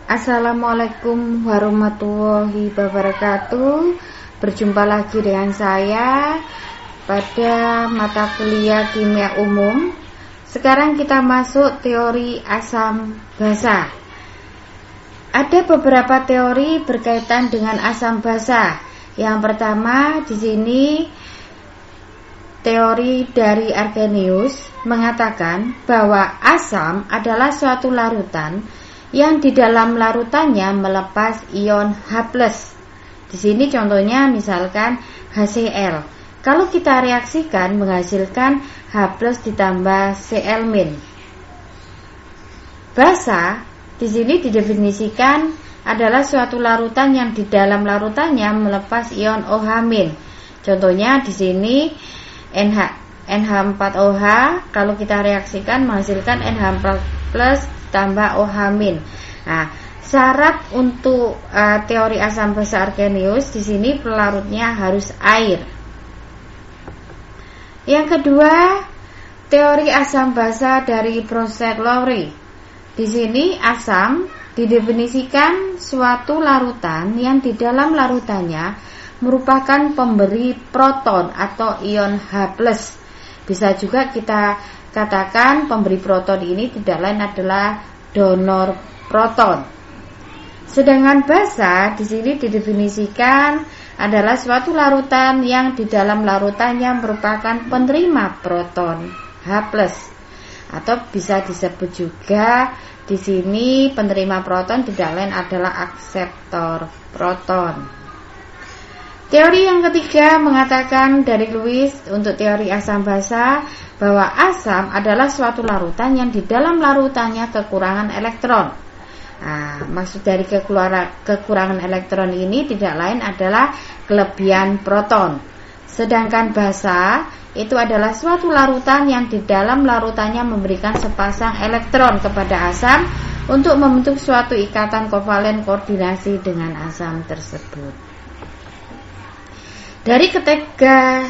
Assalamualaikum warahmatullahi wabarakatuh. Berjumpa lagi dengan saya pada mata kuliah kimia umum. Sekarang kita masuk teori asam basa. Ada beberapa teori berkaitan dengan asam basa. Yang pertama di sini teori dari Arrhenius mengatakan bahwa asam adalah suatu larutan yang di dalam larutannya melepas ion H+. Di sini contohnya misalkan HCl. Kalau kita reaksikan menghasilkan H+ ditambah Cl-. Basa di sini didefinisikan adalah suatu larutan yang di dalam larutannya melepas ion OH-. Contohnya di sini NH4OH, kalau kita reaksikan menghasilkan NH4+ tambah OH-. Nah, syarat untuk teori asam basa Arrhenius di sini pelarutnya harus air. Yang kedua, teori asam basa dari Bronsted-Lowry. Di sini asam didefinisikan suatu larutan yang di dalam larutannya merupakan pemberi proton atau ion H+. Bisa juga kita katakan pemberi proton ini tidak lain adalah donor proton. Sedangkan basa di sini didefinisikan adalah suatu larutan yang di dalam larutannya merupakan penerima proton H+, atau bisa disebut juga di sini penerima proton tidak lain adalah akseptor proton. Teori yang ketiga mengatakan dari Lewis untuk teori asam basa bahwa asam adalah suatu larutan yang di dalam larutannya kekurangan elektron. Nah, maksud dari kekurangan elektron ini tidak lain adalah kelebihan proton. Sedangkan basa itu adalah suatu larutan yang di dalam larutannya memberikan sepasang elektron kepada asam untuk membentuk suatu ikatan kovalen koordinasi dengan asam tersebut. Dari ketiga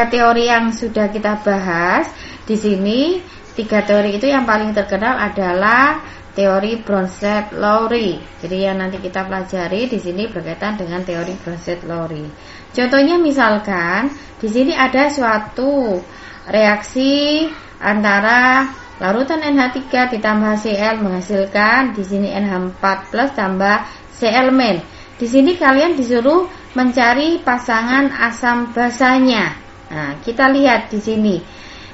teori yang sudah kita bahas, di sini tiga teori itu yang paling terkenal adalah teori Bronsted-Lowry. Jadi yang nanti kita pelajari di sini berkaitan dengan teori Bronsted-Lowry. Contohnya misalkan di sini ada suatu reaksi antara larutan NH3 ditambah Cl menghasilkan di sini NH4+ tambah Cl-. Di sini kalian disuruh mencari pasangan asam basanya. Nah, kita lihat di sini.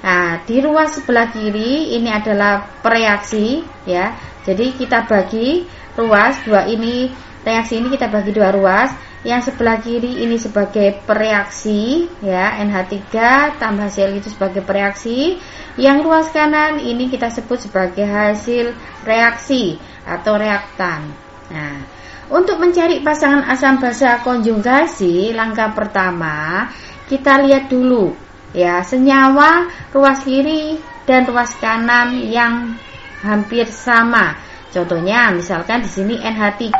Nah, di ruas sebelah kiri ini adalah pereaksi, ya. Jadi kita bagi ruas dua ini, reaksi ini kita bagi dua ruas. Yang sebelah kiri ini sebagai pereaksi, ya, NH3 tambah Cl itu sebagai pereaksi. Yang ruas kanan ini kita sebut sebagai hasil reaksi atau reaktan. Nah, untuk mencari pasangan asam basa konjugasi, langkah pertama kita lihat dulu, ya, senyawa ruas kiri dan ruas kanan yang hampir sama. Contohnya misalkan di sini NH3,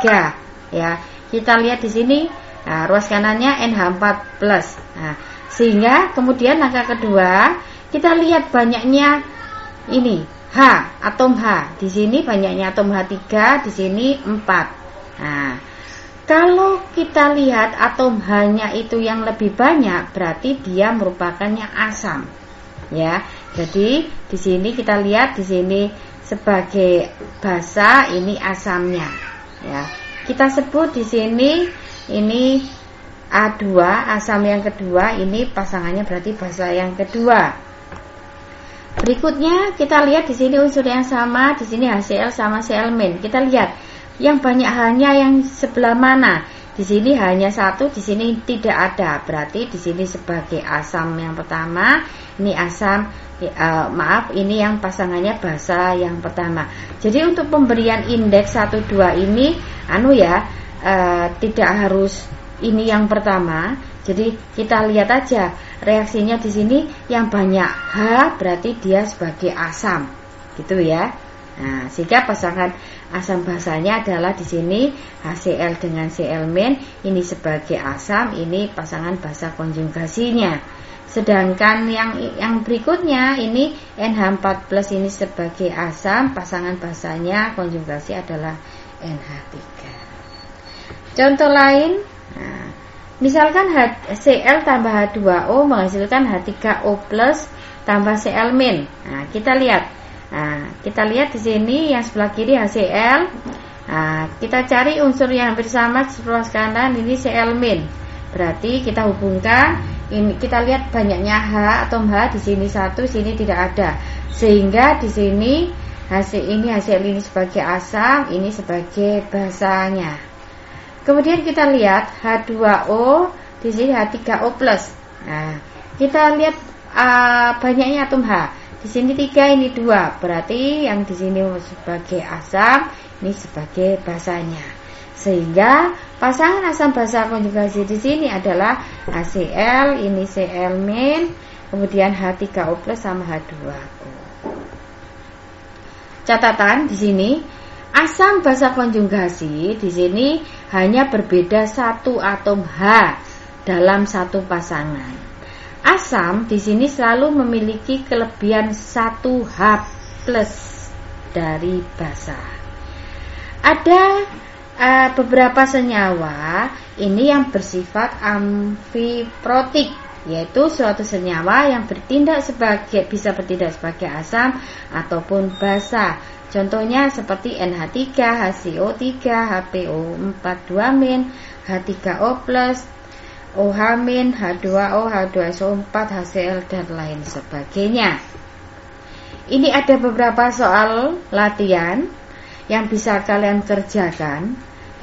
ya. Kita lihat di sini, nah, ruas kanannya NH4+. Nah, sehingga kemudian langkah kedua kita lihat banyaknya ini H, atom H. Di sini banyaknya atom H3, di sini 4. Nah, kalau kita lihat atom H-nya itu yang lebih banyak, berarti dia merupakannya asam. Ya, jadi di sini kita lihat di sini sebagai basa, ini asamnya. Ya, kita sebut di sini ini A2, asam yang kedua, ini pasangannya berarti basa yang kedua. Berikutnya kita lihat di sini unsur yang sama, di sini HCl sama Cl-. Kita lihat yang banyak hanya yang sebelah mana. Di sini hanya satu, di sini tidak ada. Berarti di sini sebagai asam yang pertama, ini asam ini yang pasangannya basa yang pertama. Jadi untuk pemberian indeks 1 2 ini tidak harus ini yang pertama. Jadi kita lihat aja reaksinya di sini yang banyak H berarti dia sebagai asam. Gitu ya. Nah, sehingga pasangan asam basanya adalah di sini HCl dengan Cl-, ini sebagai asam, ini pasangan basa konjugasinya. Sedangkan yang berikutnya ini NH4+ ini sebagai asam, pasangan basanya konjugasi adalah NH3. Contoh lain, nah, misalkan Cl tambah H2O menghasilkan H3O+ tambah Cl-. Nah, kita lihat di sini yang sebelah kiri HCl. Nah, kita cari unsur yang hampir sama sebelah kanan, ini Cl-. Berarti kita hubungkan, ini kita lihat banyaknya H atau H, di sini satu, sini tidak ada. Sehingga di sini HCl ini sebagai asam, ini sebagai basanya. Kemudian kita lihat H2O, di sini H3O+. Nah, kita lihat banyaknya atom H. Di sini 3, ini 2. Berarti yang di sini sebagai asam, ini sebagai basanya. Sehingga pasangan asam basa konjugasi di sini adalah HCl, ini Cl-, kemudian H3O+ sama H2O. Catatan di sini, asam basa konjugasi di sini hanya berbeda satu atom H dalam satu pasangan. Asam di sini selalu memiliki kelebihan 1 H+ dari basa. Ada beberapa senyawa ini yang bersifat amfiprotik, yaitu suatu senyawa yang bisa bertindak sebagai asam ataupun basa. Contohnya seperti NH3, HCO3, HPO4-2-, H3O+, OH-, H2O, H2SO4, HCl, dan lain sebagainya. Ini ada beberapa soal latihan yang bisa kalian kerjakan.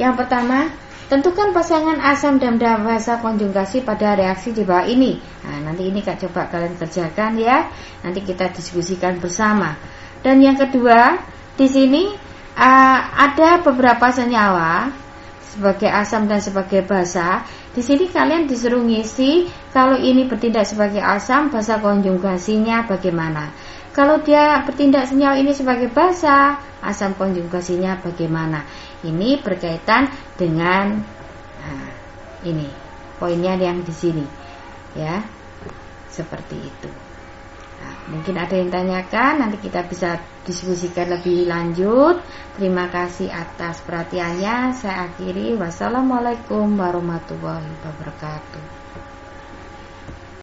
Yang pertama, tentukan pasangan asam dan basa konjugasi pada reaksi di bawah ini. Nah, nanti ini coba kalian kerjakan ya. Nanti kita diskusikan bersama. Dan yang kedua, di sini ada beberapa senyawa sebagai asam dan sebagai basa. Di sini kalian disuruh ngisi kalau ini bertindak sebagai asam, basa konjugasinya bagaimana. Kalau dia bertindak senyawa ini sebagai basa, asam konjugasinya bagaimana. Ini berkaitan dengan ini poinnya yang di sini, ya, seperti itu. Nah, mungkin ada yang tanyakan, nanti kita bisa diskusikan lebih lanjut. Terima kasih atas perhatiannya. Saya akhiri. Wassalamualaikum warahmatullahi wabarakatuh.